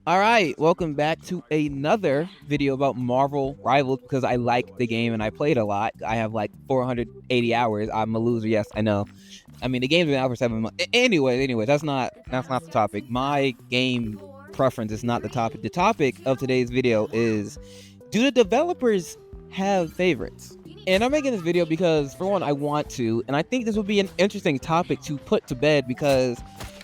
All right, welcome back to another video about Marvel Rivals because I like the game and I played a lot. I have like 480 hours. I'm a loser, yes, I know. I mean, the game's been out for 7 months. Anyway, that's not the topic. My game preference is not the topic. The topic of today's video is, do the developers have favorites? And I'm making this video because, for one, I want to, and I think this would be an interesting topic to put to bed because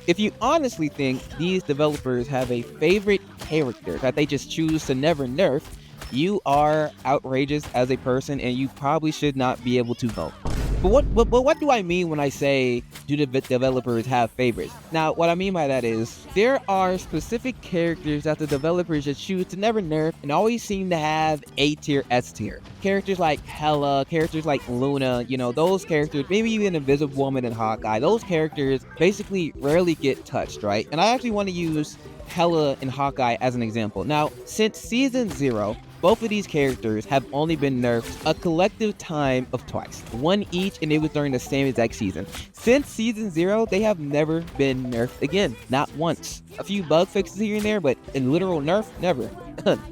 if you honestly think these developers have a favorite character that they just choose to never nerf, you are outrageous as a person and you probably should not be able to vote. But what do I mean when I say do the developers have favorites? Now, what I mean by that is there are specific characters that the developers just choose to never nerf and always seem to have A tier, S tier. Characters like Hela, characters like Luna, those characters, maybe even Invisible Woman and Hawkeye, those characters basically rarely get touched, right? And I actually want to use Hela and Hawkeye as an example. Now, since season 0, both of these characters have only been nerfed a collective time of twice. One each, and it was during the same exact season. Since season 0, they have never been nerfed again. Not once. A few bug fixes here and there, but in literal nerf, never.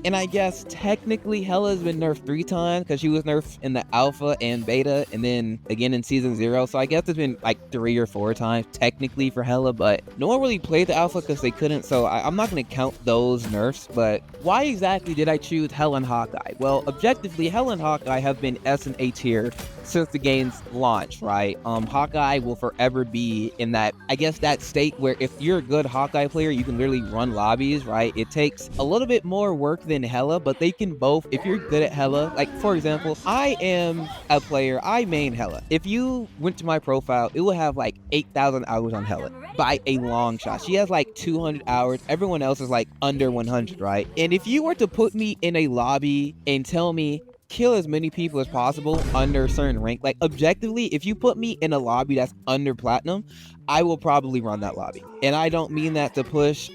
And I guess technically Hela's been nerfed 3 times because she was nerfed in the alpha and beta and then again in season 0. So I guess it's been like 3 or 4 times technically for Hela, but no one really played the alpha because they couldn't. So I'm not going to count those nerfs. But why exactly did I choose Hela and Hawkeye? Well, objectively, Hela and Hawkeye have been S and A tier since the game's launch, right? Hawkeye will forever be in that, I guess, that state where if you're a good Hawkeye player, you can literally run lobbies, right? It takes a little bit more work than Hela, but they can both, if you're good at Hela, like for example, I am a player, I main Hela. If you went to my profile, it will have like 8,000 hours on Hela by a long shot. She has like 200 hours. Everyone else is like under 100, right? And if you were to put me in a lobby and tell me, kill as many people as possible under a certain rank, like objectively, if you put me in a lobby that's under platinum, I will probably run that lobby. And I don't mean that to push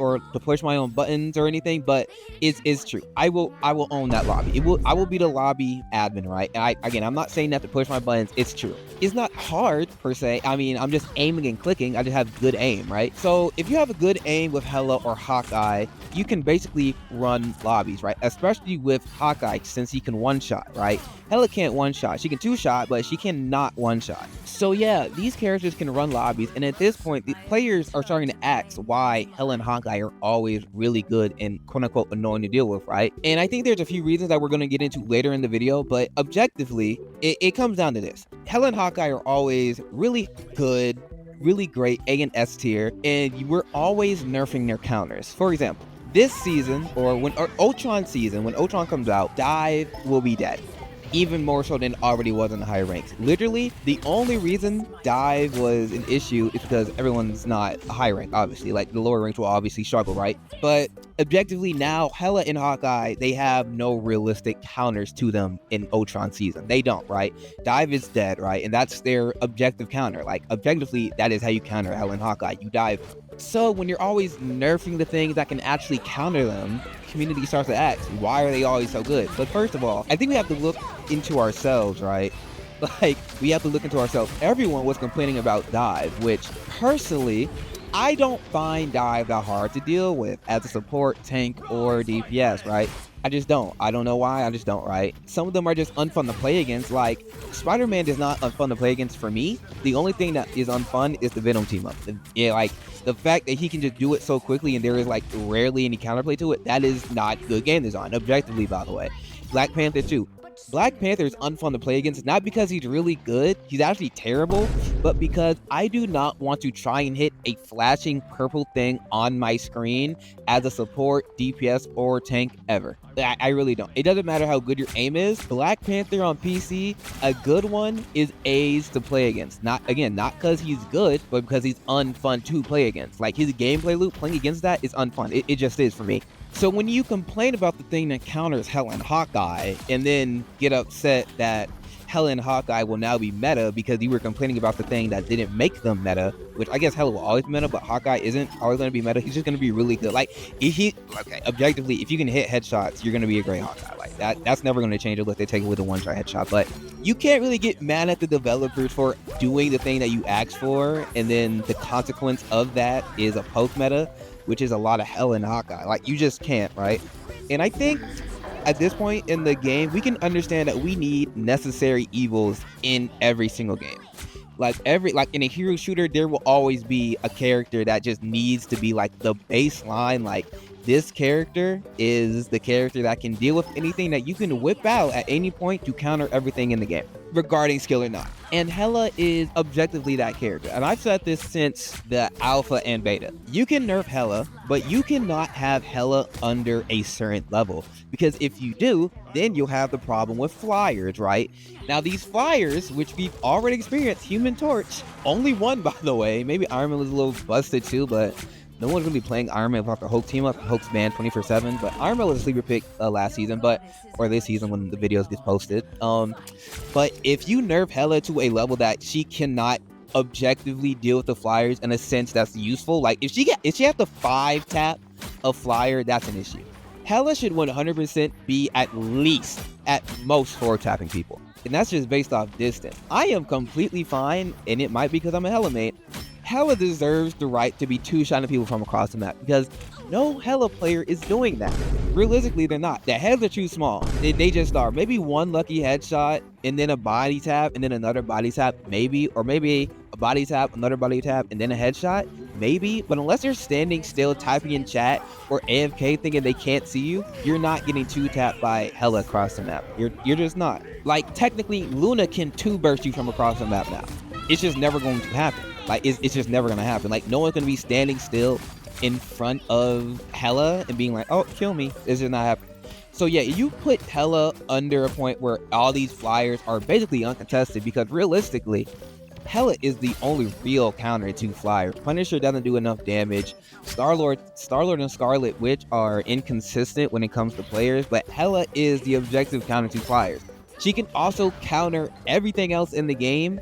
my own buttons or anything, but it's true. I will own that lobby. I will be the lobby admin, right? And I'm not saying that to push my buttons. It's true. It's not hard per se. I mean, I'm just aiming and clicking. I just have good aim, right? So if you have a good aim with Hela or Hawkeye, you can basically run lobbies, right? Especially with Hawkeye, since he can one-shot, right? Hela can't one-shot. She can two-shot, but she cannot one-shot. So yeah, these characters can run lobbies, and at this point, the players are starting to ask why Hela and Hawkeye are always really good and quote-unquote annoying to deal with, right? And I think there's a few reasons that we're going to get into later in the video, but objectively, it comes down to this. Hela and Hawkeye are always really good, really great A and S tier, and we're always nerfing their counters. For example, this season, or Ultron season, when Ultron comes out, Dive will be dead. Even more so than it already was in the higher ranks. Literally, the only reason Dive was an issue is because everyone's not a high rank, obviously. Like, the lower ranks will obviously struggle, right? But objectively now, Hela and Hawkeye, they have no realistic counters to them in Ultron season. They don't, right? Dive is dead, right? And that's their objective counter. Like, objectively, that is how you counter Hela and Hawkeye. You dive. So when you're always nerfing the things that can actually counter them, community starts to ask, why are they always so good? But first of all, I think we have to look into ourselves, right? Like, we have to look into ourselves. Everyone was complaining about Dive, which personally, I don't find Dive that hard to deal with as a support, tank, or DPS, right? I just don't. I don't know why. I just don't, right? Some of them are just unfun to play against. Like, Spider-Man is not unfun to play against for me. The only thing that is unfun is the Venom team up. Yeah, like, the fact that he can just do it so quickly and there is, like, rarely any counterplay to it, that is not good game design, objectively, by the way. Black Panther too. Black Panther is unfun to play against, not because he's really good, he's actually terrible, but because I do not want to try and hit a flashing purple thing on my screen as a support, DPS, or tank ever. I really don't. It doesn't matter how good your aim is. Black Panther on PC, a good one is A's to play against. Not because he's good, but because he's unfun to play against. Like, his gameplay loop, playing against that is unfun. It just is for me. So when you complain about the thing that counters Hela and Hawkeye and then get upset that Hela and Hawkeye will now be meta because you were complaining about the thing that didn't make them meta, which I guess Hela will always be meta, but Hawkeye isn't always going to be meta. He's just going to be really good. Like, objectively, if you can hit headshots, you're going to be a great Hawkeye. Like, that's never going to change unless they take it with a one-shot headshot. But you can't really get mad at the developers for doing the thing that you asked for, and then the consequence of that is a post meta. which is a lot of Hela and Hawkeye. Like, you just can't, right? And I think at this point in the game, we can understand that we need necessary evils in every single game. Like in a hero shooter, there will always be a character that just needs to be like the baseline. Like, this character is the character that can deal with anything that you can whip out at any point to counter everything in the game, regarding skill or not. And Hela is objectively that character. And I've said this since the alpha and beta. You can nerf Hela, but you cannot have Hela under a certain level. Because if you do, then you'll have the problem with flyers, right? Now, these flyers, which we've already experienced, Human Torch, only one, by the way. Maybe Iron Man was a little busted too, but no one's gonna be playing Iron Man without the Hulk team up. Hulk's banned 24/7, but Iron Man was a sleeper pick last season, or this season when the videos get posted. But if you nerf Hela to a level that she cannot objectively deal with the flyers in a sense that's useful, like if she has to 5-tap a flyer, that's an issue. Hela should 100% be at most 4-tapping people. And that's just based off distance. I am completely fine, and it might be because I'm a Hela mate. Hela deserves the right to be 2-shotting people from across the map, because no Hela player is doing that. Realistically, they're not. The heads are too small. They just are. Maybe one lucky headshot, and then a body tap, and then another body tap, maybe. Or maybe a body tap, another body tap, and then a headshot, maybe. But unless you're standing still, typing in chat, or AFK thinking they can't see you, you're not getting 2-tapped by Hela across the map. You're just not. Like, technically, Luna can 2-burst you from across the map now. It's just never going to happen. Like, it's just never gonna happen. Like, no one's gonna be standing still in front of Hela and being like, oh, kill me. It's just not happening. So yeah, you put Hela under a point where all these flyers are basically uncontested, because realistically, Hela is the only real counter to flyers. Punisher doesn't do enough damage. Star-Lord and Scarlet Witch are inconsistent when it comes to players, but Hela is the objective counter to flyers. She can also counter everything else in the game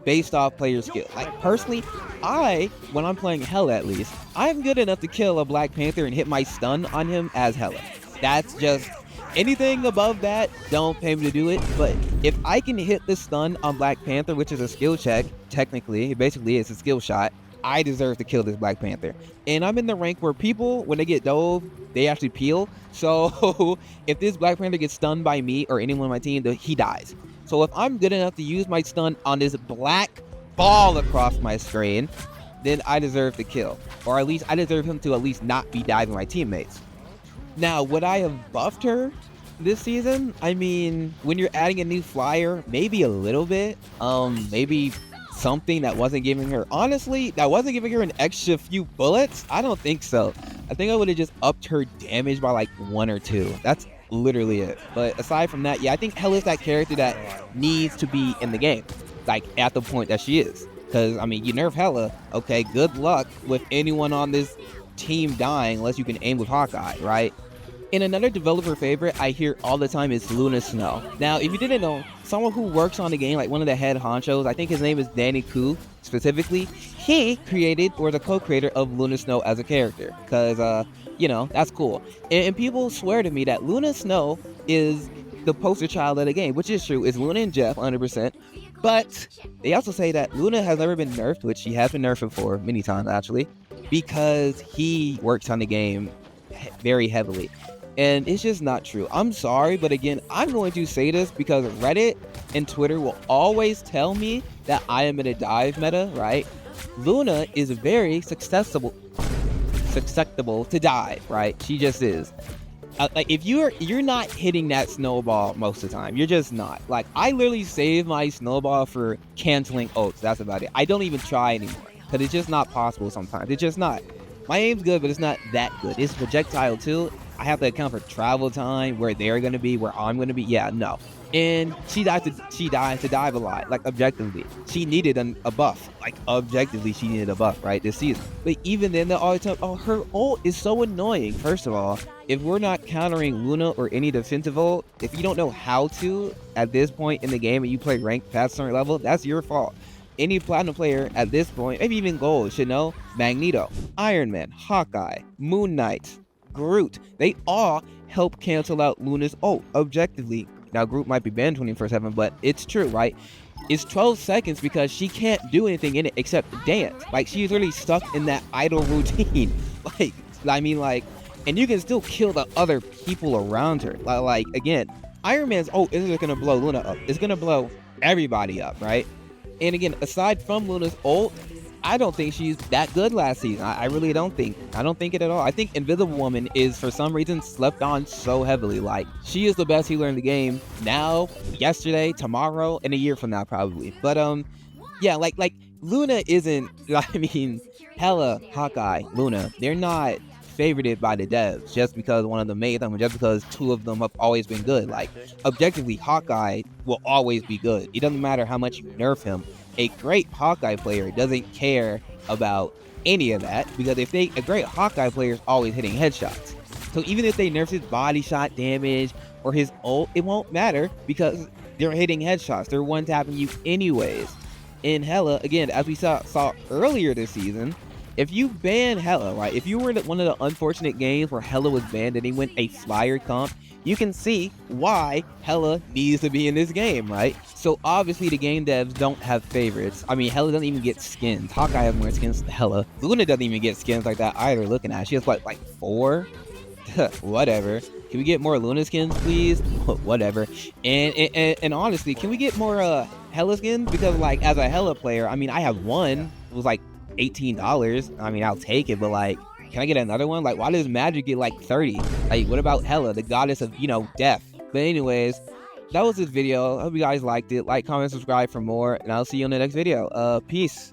based off player skill. Like, personally, when I'm playing Hela at least, I'm good enough to kill a Black Panther and hit my stun on him as Hela. That's just, anything above that, don't pay me to do it. But if I can hit the stun on Black Panther, which is a skill check, technically, it basically is a skill shot, I deserve to kill this Black Panther. And I'm in the rank where people, when they get dove, they actually peel. So if this Black Panther gets stunned by me or anyone on my team, he dies. So if I'm good enough to use my stun on this black ball across my screen, then I deserve to kill. Or at least I deserve him to at least not be diving my teammates. Now, would I have buffed her this season? I mean, when you're adding a new flyer, maybe a little bit. Maybe something that wasn't giving her, honestly, that wasn't giving her an extra few bullets? I don't think so. I think I would have just upped her damage by like 1 or 2. That's literally it. But aside from that, yeah, I think Hela is that character that needs to be in the game, like at the point that she is. Because I mean, you nerf Hela, okay, good luck with anyone on this team dying unless you can aim with Hawkeye, right? And another developer favorite I hear all the time is Luna Snow. Now, if you didn't know, someone who works on the game, like one of the head honchos, I think his name is Danny Koo specifically, he created, or the co-creator of Luna Snow as a character, because you know, that's cool. And people swear to me that Luna Snow is the poster child of the game, which is true. It's Luna and Jeff 100%. But they also say that Luna has never been nerfed, which she has been nerfed before, many times actually, because he works on the game very heavily. And it's just not true. I'm sorry, but again, I'm going to say this because Reddit and Twitter will always tell me that I am in a dive meta, right? Luna is very susceptible to dive, right? She just is. Like, if you're not hitting that snowball most of the time, you're just not. Like, I literally save my snowball for canceling ults. That's about it. I don't even try anymore because it's just not possible sometimes. It's just not. My aim's good, but it's not that good. It's projectile too. I have to account for travel time, where they're gonna be, where I'm gonna be. Yeah, no. And she dies to dive a lot, like objectively. She needed a buff. Like objectively, she needed a buff, right, this season. But even then, they're always talking, oh, her ult is so annoying. First of all, if we're not countering Luna or any defensive ult, if you don't know how to at this point in the game and you play ranked past a certain level, that's your fault. Any platinum player at this point, maybe even gold, should know Magneto, Iron Man, Hawkeye, Moon Knight, Groot. They all help cancel out Luna's ult objectively. Now, Groot might be banned 24/7, but it's true, right? It's 12 seconds because she can't do anything in it except dance. Like, she's really stuck in that idle routine. Like, I mean, like, and you can still kill the other people around her. Like again, Iron Man's ult isn't gonna blow Luna up. It's gonna blow everybody up, right? And again, aside from Luna's ult, I don't think she's that good last season. I really don't think. I don't think it at all. I think Invisible Woman is, for some reason, slept on so heavily. Like, she is the best healer in the game now, yesterday, tomorrow, and a year from now, probably. But, yeah, like Luna isn't, I mean, Hela, Hawkeye, Luna, they're not favorited by the devs just because one of them made them, or just because two of them have always been good. Like, objectively, Hawkeye will always be good. It doesn't matter how much you nerf him. A great Hawkeye player doesn't care about any of that, because a great Hawkeye player is always hitting headshots. So even if they nerf his body shot damage or his ult, it won't matter because they're hitting headshots. They're one-tapping you anyways. In Hela, again, as we saw earlier this season, if you ban Hela, right, if you were in one of the unfortunate games where Hela was banned and he went a flyer comp, you can see why Hela needs to be in this game, right? So obviously the game devs don't have favorites. I mean, Hela doesn't even get skins. Hawkeye has more skins than Hela. Luna doesn't even get skins like that either, looking at it. She has what, like 4? Whatever. Can we get more Luna skins, please? Whatever. And honestly, can we get more Hela skins? Because, like, as a Hela player, I mean, I have one. It was like $18. I mean, I'll take it, but like, can I get another one? Like, why does Magic get like 30? Like, what about Hela, the goddess of, you know, death? But anyways, that was this video. I hope you guys liked it. Like, comment, subscribe for more, and I'll see you in the next video. Peace.